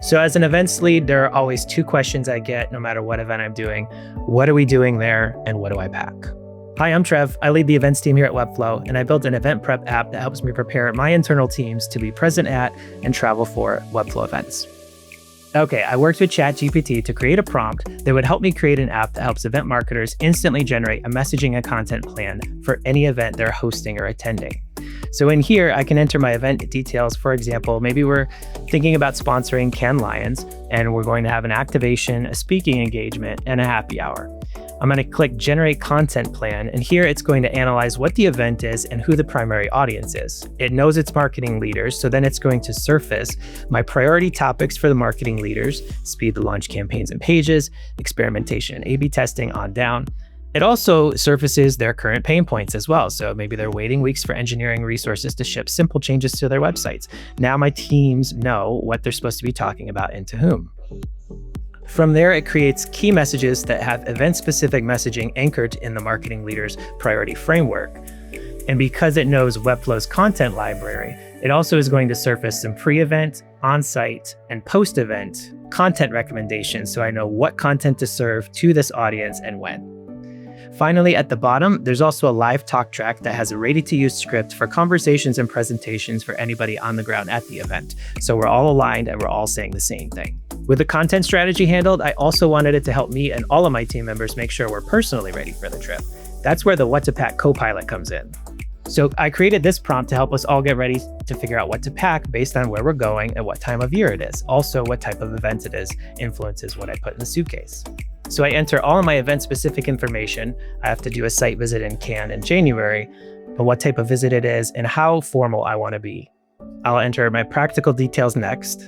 So as an events lead, there are always two questions I get no matter what event I'm doing. What are we doing there, and what do I pack? Hi, I'm Trev. I lead the events team here at Webflow, and I built an event prep app that helps me prepare my internal teams to be present at and travel for Webflow events. Okay, I worked with ChatGPT to create a prompt that would help me create an app that helps event marketers instantly generate a messaging and content plan for any event they're hosting or attending. So in here, I can enter my event details. For example, maybe we're thinking about sponsoring Cannes Lions, and we're going to have an activation, a speaking engagement, and a happy hour. I'm going to click Generate Content Plan, and here it's going to analyze what the event is and who the primary audience is. It knows its marketing leaders, so then it's going to surface my priority topics for the marketing leaders, speed the launch campaigns and pages, experimentation and A/B testing on down. It also surfaces their current pain points as well. So maybe they're waiting weeks for engineering resources to ship simple changes to their websites. Now my teams know what they're supposed to be talking about and to whom. From there, it creates key messages that have event-specific messaging anchored in the marketing leader's priority framework. And because it knows Webflow's content library, it also is going to surface some pre-event, on-site, and post-event content recommendations so I know what content to serve to this audience and when. Finally, at the bottom, there's also a live talk track that has a ready-to-use script for conversations and presentations for anybody on the ground at the event. So we're all aligned and we're all saying the same thing. With the content strategy handled, I also wanted it to help me and all of my team members make sure we're personally ready for the trip. That's where the What to Pack Copilot comes in. So I created this prompt to help us all get ready to figure out what to pack based on where we're going and what time of year it is. Also, what type of event it is influences what I put in the suitcase. So I enter all of my event-specific information. I have to do a site visit in Cannes in January, but what type of visit it is and how formal I want to be. I'll enter my practical details next.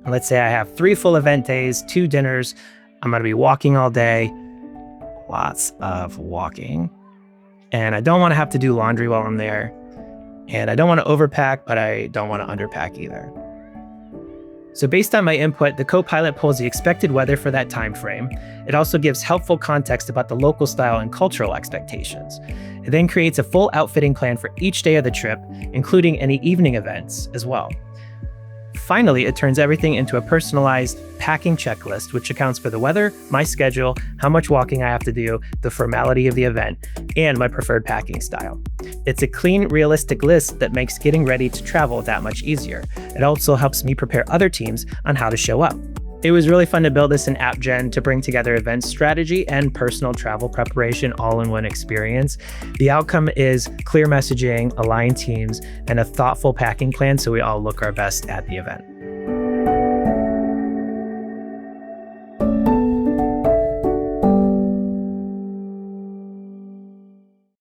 And let's say I have 3 full event days, 2 dinners. I'm going to be walking all day, lots of walking. And I don't want to have to do laundry while I'm there. And I don't want to overpack, but I don't want to underpack either. So based on my input, the Copilot pulls the expected weather for that time frame. It also gives helpful context about the local style and cultural expectations. It then creates a full outfitting plan for each day of the trip, including any evening events as well. Finally, it turns everything into a personalized packing checklist, which accounts for the weather, my schedule, how much walking I have to do, the formality of the event, and my preferred packing style. It's a clean, realistic list that makes getting ready to travel that much easier. It also helps me prepare other teams on how to show up. It was really fun to build this in App Gen to bring together event strategy and personal travel preparation all in one experience. The outcome is clear messaging, aligned teams, and a thoughtful packing plan so we all look our best at the event.